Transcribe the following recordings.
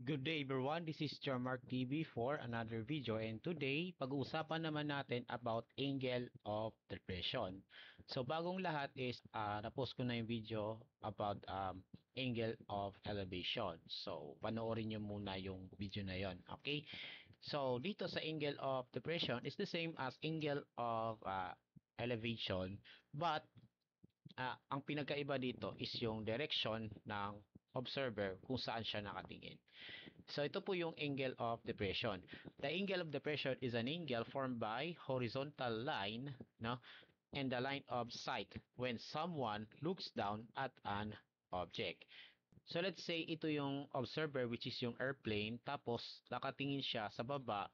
Good day everyone, this is Mark TV for another video, and today pag-uusapan naman natin about angle of depression. So bagong lahat is na-post ko na yung video about angle of elevation. So panoorin nyo muna yung video na yon. Okay? So dito sa angle of depression is the same as angle of elevation, but ang pinagkaiba dito is yung direction ng observer kung saan siya nakatingin. So ito po yung angle of depression. The angle of depression is an angle formed by horizontal line, no, and the line of sight when someone looks down at an object. So let's say ito yung observer, which is yung airplane, tapos nakatingin siya sa baba,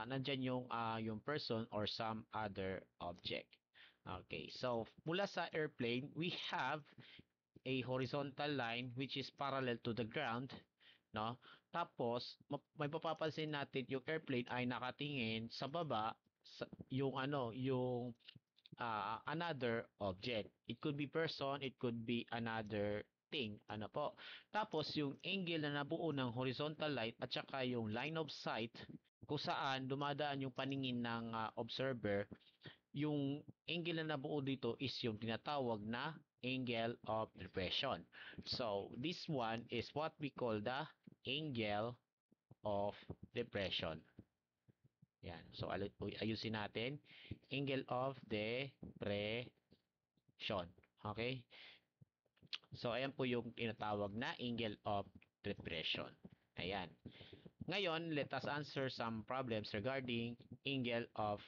nandyan yung person or some other object. Okay, so mula sa airplane, we have a horizontal line which is parallel to the ground, no? Tapos may papapansin natin yung airplane ay nakatingin sa baba sa, yung another object. It could be person, it could be another thing, ano po. Tapos yung angle na nabuo ng horizontal line at saka yung line of sight kung saan dumadaan yung paningin ng observer, yung angle na nabuo dito is yung tinatawag na angle of depression. So, this one is what we call the angle of depression. Yan. So, ayusin natin. Angle of depression. Okay? So, ayan po yung tinatawag na angle of depression. Ayan. Ngayon, let us answer some problems regarding angle of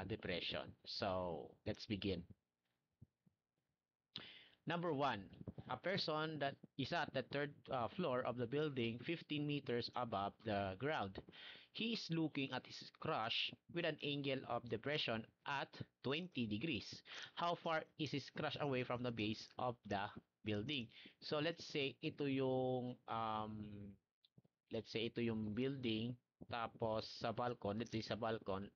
depression. So, let's begin. Number 1, a person that is at the third floor of the building 15 meters above the ground. He is looking at his crush with an angle of depression at 20 degrees. How far is his crush away from the base of the building? So let's say ito yung building, tapos sa balcon, let's say sa balcon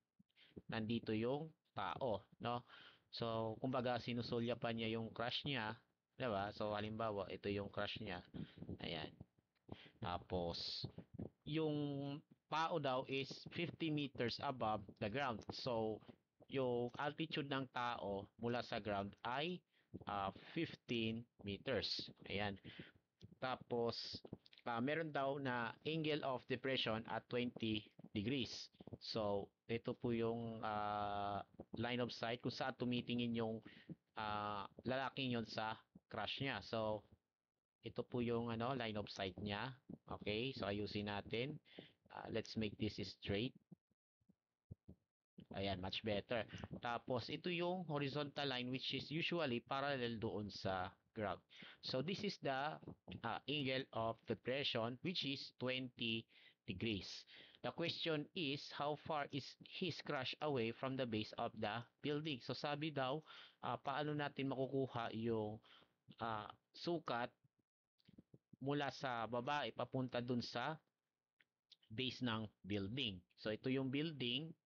nandito yung tao, no? So, kumbaga sinusulya pa niya yung crush niya, 'di ba? So, halimbawa, ito yung crush niya. Ayan. Tapos, yung tao daw is 50 meters above the ground. So, yung altitude ng tao mula sa ground ay 15 meters. Ayan. Tapos, meron daw na angle of depression at 20 degrees. So, ito po yung line of sight kung saan tumitingin yung lalaking yon sa crush niya. So, ito po yung line of sight niya. Okay, so ayusin natin. Let's make this straight. Ayan, much better. Tapos, ito yung horizontal line which is usually parallel doon sa ground. So, this is the angle of depression which is 20 degrees. The question is, how far is his crush away from the base of the building? So, sabi daw, paano natin makukuha yung sukat mula sa babae papunta dun sa base ng building. So, ito yung building.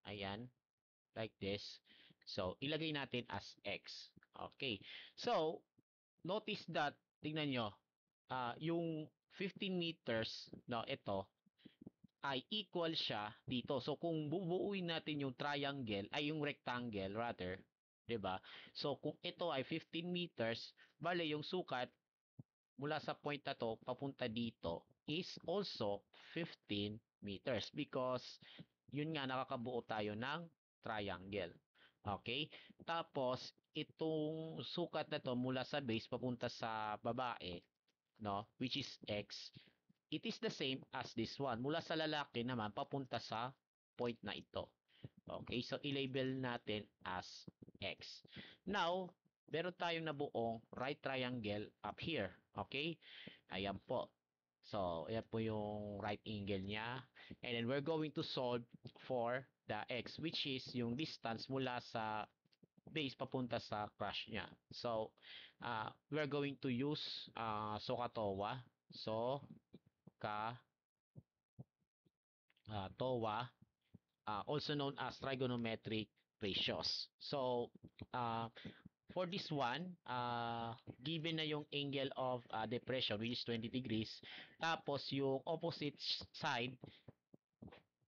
Ayan, like this. So, ilagay natin as X. Okay. So, notice that, tingnan nyo, yung 15 meters, no, ito, ay equal siya dito. So, kung bubuuin natin yung triangle, ay yung rectangle rather, 'di ba? So, kung ito ay 15 meters, bale yung sukat mula sa point na to papunta dito is also 15 meters because yun nga nakakabuo tayo ng triangle. Okay? Tapos itong sukat na to mula sa base papunta sa babae, no, which is X, it is the same as this one. Mula sa lalaki naman papunta sa point na ito. Okay? So i-label natin as X. Now, meron tayong nabuong right triangle up here. Okay? Ayan po. So, ayan po yung right angle niya. And then, we're going to solve for the x, which is yung distance mula sa base papunta sa crush niya. So, we're going to use SOHCAHTOA. SOHCAHTOA, also known as trigonometric ratios. So, For this one, given na yung angle of depression which is 20 degrees, tapos yung opposite side,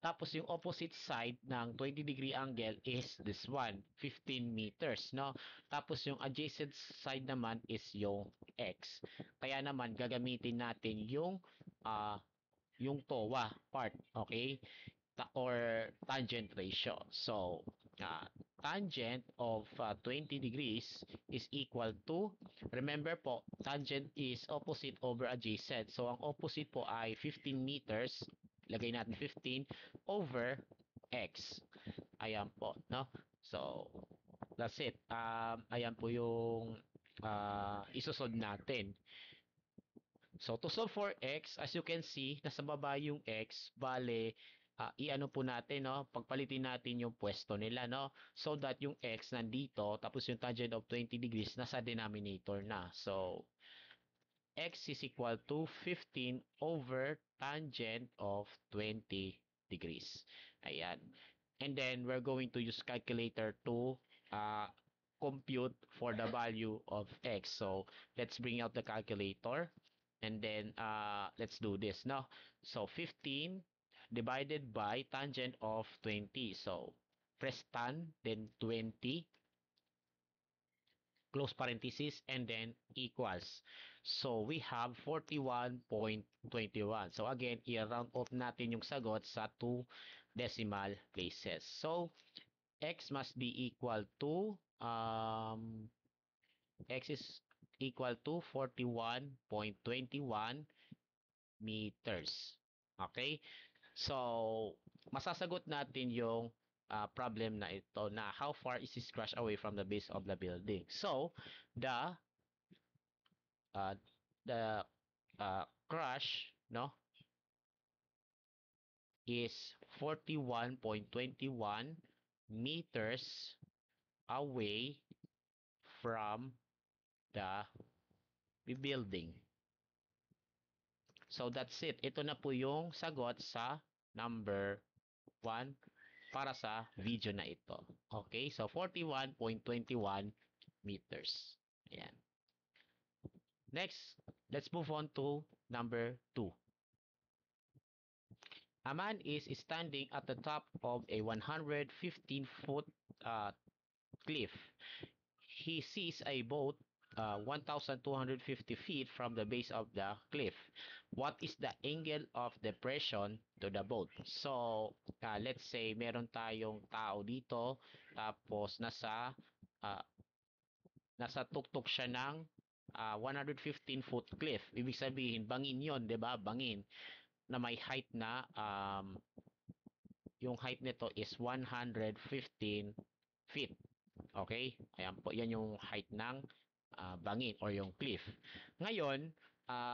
ng 20 degree angle is this one, 15 meters, no? Tapos yung adjacent side naman is yung x. Kaya naman gagamitin natin yung TOA part, okay? Or tangent ratio. So, tangent of 20 degrees is equal to, remember po, tangent is opposite over adjacent. So, ang opposite po ay 15 meters. Lagay natin 15 over x. Ayan po, no? So, that's it. Ayan po yung isusod natin. So, to solve for x, as you can see, nasa baba yung x, bale, i-ano po natin, no? Pagpalitin natin yung pwesto nila, no? So that yung x nandito, tapos yung tangent of 20 degrees nasa denominator na. So, x is equal to 15 over tangent of 20 degrees. Ayan. And then, we're going to use calculator to uh, compute for the value of x. So, let's bring out the calculator. And then, let's do this, no? So, 15 divided by tangent of 20. So, press tan, then 20, close parenthesis, and then equals. So, we have 41.21. So, again, i-round off natin yung sagot sa 2 decimal places. So, x must be equal to, x is equal to 41.21 meters. Okay? So, masasagot natin yung problem na ito na how far is this crash away from the base of the building. So, the uh, the crash, no, is 41.21 meters away from the building. So that's it. Ito na po yung sagot sa number 1 para sa video na ito. Okay, so 41.21 meters. Ayan. Next, let's move on to number 2. A man is standing at the top of a 115-foot cliff. He sees a boat 1,250 feet from the base of the cliff. What is the angle of depression to the boat? So, let's say meron tayong tao dito, tapos uh, nasa tuktok siya ng 115-foot cliff. Ibig sabihin, bangin yon, 'di ba? Bangin na may height na yung height nito is 115 feet. Okay? Ayan po, yan yung height ng bangin or yung cliff. Ngayon,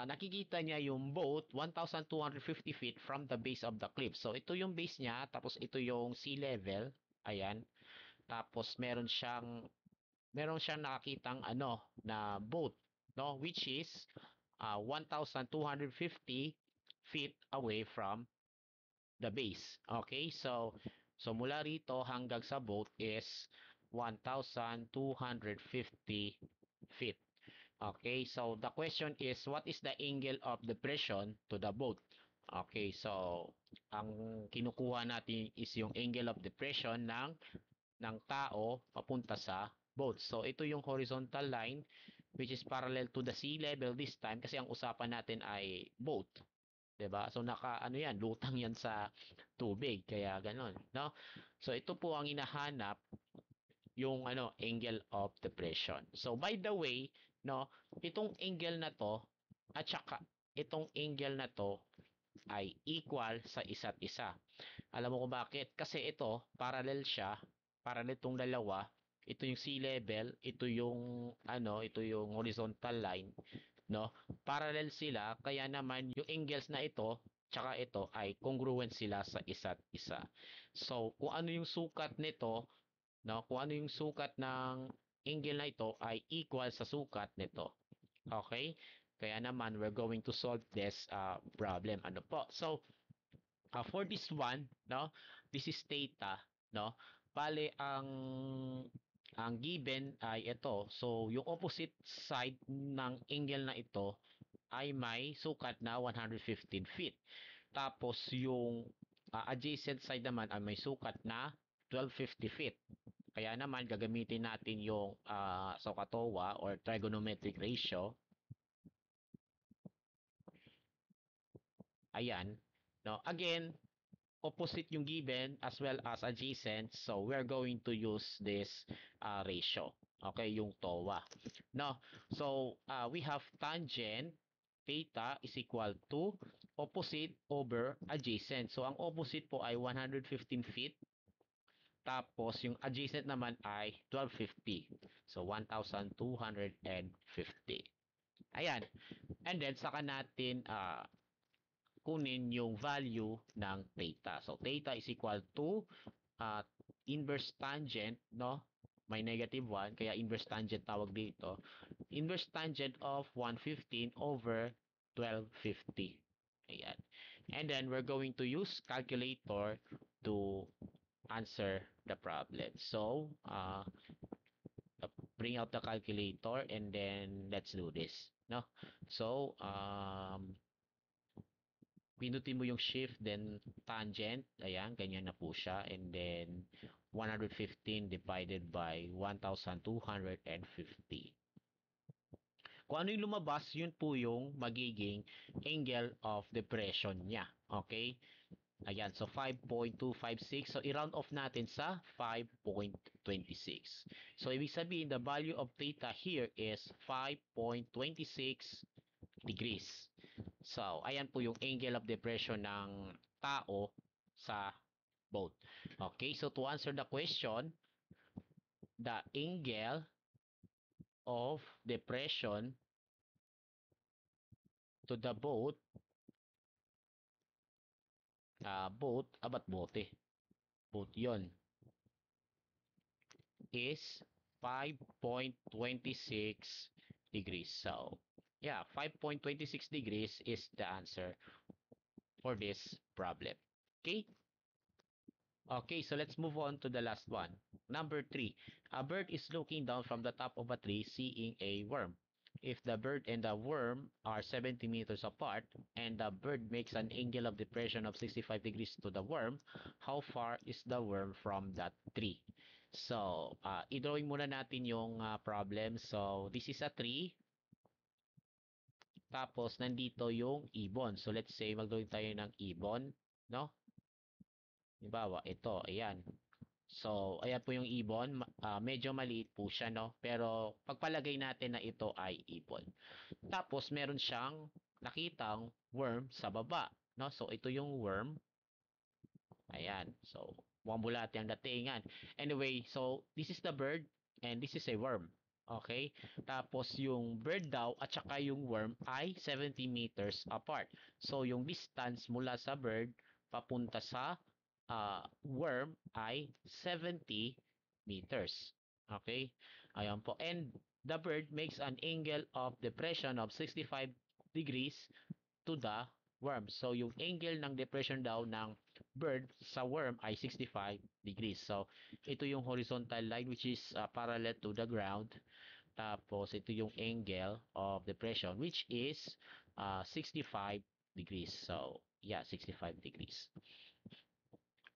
nakikita niya yung boat 1,250 feet from the base of the cliff. So, ito yung base niya, tapos ito yung sea level. Ayan. Tapos, meron siyang nakakitang na boat, no? Which is 1,250 feet away from the base. Okay? So mula rito hanggang sa boat is 1,250 feet. Okay? So the question is, what is the angle of depression to the boat? Okay, so ang kinukuha natin is yung angle of depression ng tao papunta sa boat. So ito yung horizontal line which is parallel to the sea level this time kasi ang usapan natin ay boat. 'Di ba? So yan, lutang yan sa tubig kaya ganoon, no? So ito po ang hinahanap yung angle of depression. So by the way, no, itong angle na to at saka itong angle na to ay equal sa isa't isa. Alam mo kung bakit? Kasi ito, parallel itong dalawa. Ito yung sea level, ito yung horizontal line, no? Parallel sila, kaya naman yung angles na ito tsaka ito ay congruent sila sa isa't isa. So, kung ano yung sukat nito, no? Kung ano yung sukat ng angle na ito ay equal sa sukat nito. Okay? Kaya naman we're going to solve this problem. Ano po? So, for this one, no? This is theta, no? Bale ang ang given ay ito. So, yung opposite side ng angle na ito ay may sukat na 115 feet. Tapos, yung adjacent side naman ay may sukat na 1250 feet. Kaya naman, gagamitin natin yung SOHCAHTOA or trigonometric ratio. Ayan. No? Again, opposite yung given as well as adjacent. So, we're going to use this ratio. Okay, yung TOA. No? So, we have tangent theta is equal to opposite over adjacent. So, ang opposite po ay 115 feet. Tapos, yung adjacent naman ay 1250. So, 1,250. Ayan. And then, saka natin kunin yung value ng theta. So, theta is equal to inverse tangent, no? May negative 1, kaya inverse tangent tawag dito. Inverse tangent of 115 over 1250. Ayan. And then, we're going to use calculator to answer the problem. So, bring out the calculator and then let's do this. No? So, pinutin mo yung shift, then tangent. Ayan, ganyan na po siya. And then, 115 divided by 1,250. Kung ano yung lumabas, yun po yung magiging angle of depression niya. Okay? Ayan, so 5.256. So, i-round off natin sa 5.26. So, ibig sabihin, the value of theta here is 5.26 degrees. So, ayan po yung angle of depression ng tao sa boat. Okay, so to answer the question, the angle of depression to the boat, ba't bote? Boat yon is 5.26 degrees. So, yeah, 5.26 degrees is the answer for this problem. Okay? Okay, so let's move on to the last one. Number 3. A bird is looking down from the top of a tree seeing a worm. If the bird and the worm are 70 meters apart and the bird makes an angle of depression of 65 degrees to the worm, how far is the worm from that tree? So, i-drawing muna natin yung problem. So, this is a tree. Tapos, nandito yung ibon. So, let's say, mag-drawing tayo ng ibon. No? Halimbawa, ito, ayan. So, ayan po yung ibon. Medyo maliit po siya, no? Pero, pagpalagay natin na ito ay ibon. Tapos, meron siyang nakitang worm sa baba, no? So, ito yung worm. Ayan. So, mukhang bulati ang datingan. Anyway, so, this is the bird and this is a worm. Okay? Tapos, yung bird daw at saka yung worm ay 70 meters apart. So, yung distance mula sa bird papunta sa worm ay 70 meters. Okay? Ayan po. And the bird makes an angle of depression of 65 degrees to the worm. So, yung angle ng depression daw ng bird sa worm ay 65 degrees. So, ito yung horizontal line which is parallel to the ground. Tapos, ito yung angle of depression which is 65 degrees. So, yeah, 65 degrees.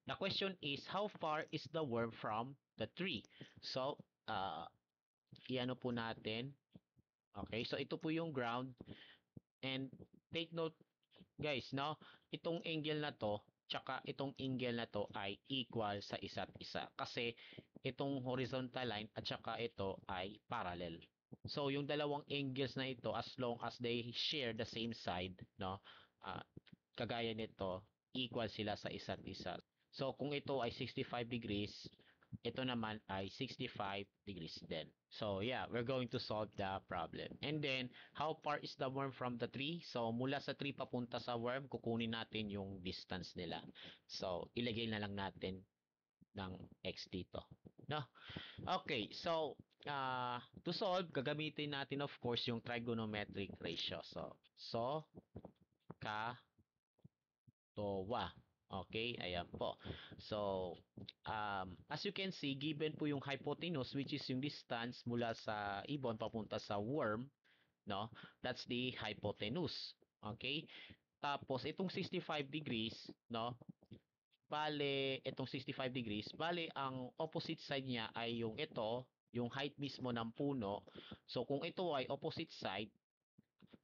The question is, how far is the worm from the tree? So, iano po natin. Okay, so ito po yung ground. And take note, guys, no? Itong angle na to, tsaka itong angle na to ay equal sa isa't isa. Kasi itong horizontal line at tsaka ito ay parallel. So, yung dalawang angles na ito, as long as they share the same side, no? Kagaya nito, equal sila sa isa't isa. So, kung ito ay 65 degrees, ito naman ay 65 degrees din. So, yeah, we're going to solve the problem. And then, how far is the worm from the tree? So, mula sa tree papunta sa worm, kukunin natin yung distance nila. So, ilagay na lang natin ng x dito. No? Okay, so, to solve, gagamitin natin of course yung trigonometric ratio. So, ka, to, wa. Okay, ayan po. So, as you can see, given po yung hypotenuse, which is yung distance mula sa ibon papunta sa worm, no? That's the hypotenuse. Okay? Tapos, itong 65 degrees, no? Bale, itong 65 degrees, bale, ang opposite side niya ay yung ito, yung height mismo ng puno. So, kung ito ay opposite side,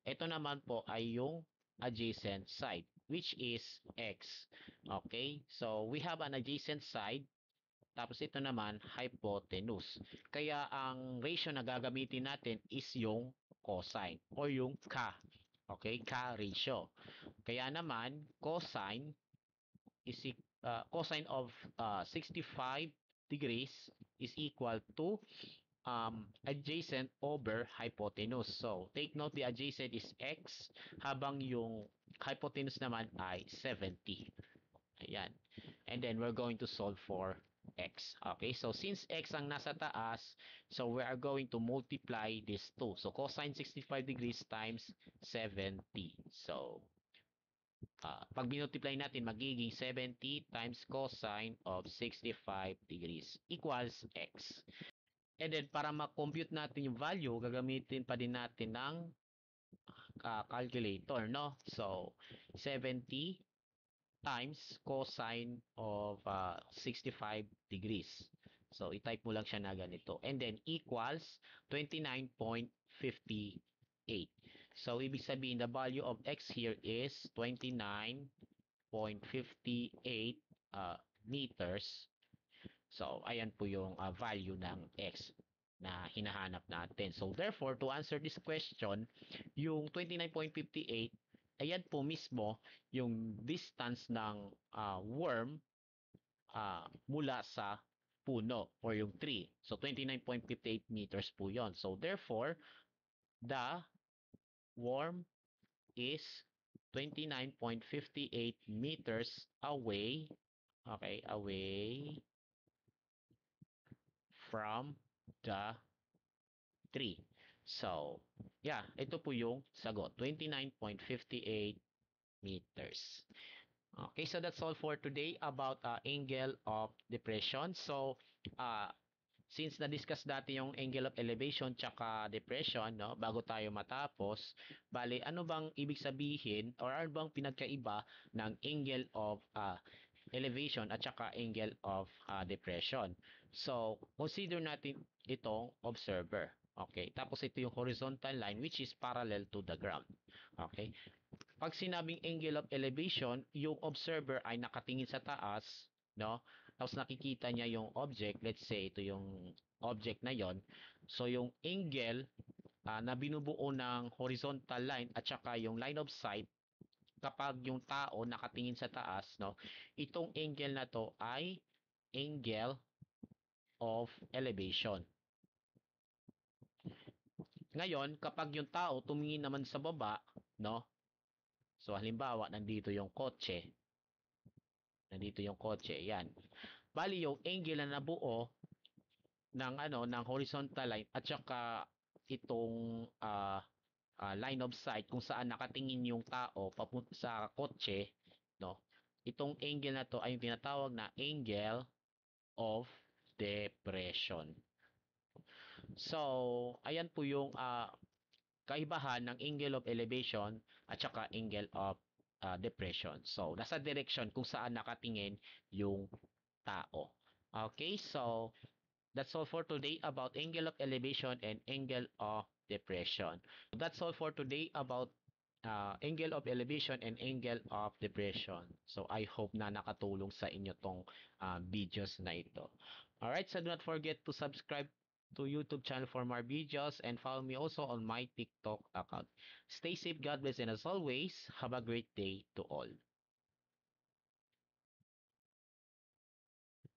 ito naman po ay yung adjacent side, which is x. Okay? So, we have an adjacent side, tapos ito naman, hypotenuse. Kaya ang ratio na gagamitin natin is yung cosine or yung ka. Okay? Ka ratio. Kaya naman, is cosine of 65 degrees is equal to adjacent over hypotenuse. So, take note the adjacent is x habang yung hypotenuse naman ay 70. Ayan. And then we're going to solve for x. Okay, so since x ang nasa taas, so we are going to multiply these two. So cosine 65 degrees times 70. So, pag binultiply natin, magiging 70 times cosine of 65 degrees equals x. And then, para ma-compute natin yung value, gagamitin pa din natin ng calculator, no? So, 70 times cosine of 65 degrees. So, i-type mo lang siya na ganito. And then, equals 29.58. So, ibig sabihin, the value of x here is 29.58 meters. So, ayan po yung value ng x na hinahanap natin. So, therefore, to answer this question, yung 29.58, ayan po mismo yung distance ng worm mula sa puno or yung tree. So, 29.58 meters po yon. So, therefore, the worm is 29.58 meters away, okay, away from the tree. So, yeah, ito po yung sagot, 29.58 meters. Okay, so that's all for today about angle of depression. So, uh, since na-discuss natin yung angle of elevation tsaka depression, no, bago tayo matapos, bali, ano bang ibig sabihin or ano bang pinagkaiba ng angle of elevation at saka angle of depression? So, consider natin itong observer. Okay, tapos ito yung horizontal line which is parallel to the ground. Okay, pag sinabing angle of elevation, yung observer ay nakatingin sa taas, no? Tapos nakikita niya yung object, let's say ito yung object na yon. So yung angle na binubuo ng horizontal line at saka yung line of sight kapag yung tao nakatingin sa taas, no? Itong angle na to ay angle of elevation. Ngayon, kapag yung tao tumingin naman sa baba, no? So halimbawa, nandito yung kotse, yan. Bali yung angle na nabuo ng ng horizontal line at saka itong line of sight kung saan nakatingin yung tao papunta sa kotse, no? Itong angle na to ay yung tinatawag na angle of depression. So, ayan po yung kaibahan ng angle of elevation at saka angle of depression. So, nasa direction kung saan nakatingin yung tao. Okay, so that's all for today about angle of elevation and angle of depression. That's all for today about angle of elevation and angle of depression. So I hope na nakatulong sa inyo tong videos na ito. Alright, so do not forget to subscribe to YouTube channel for more videos and follow me also on my TikTok account. Stay safe, God bless, and as always, have a great day to all.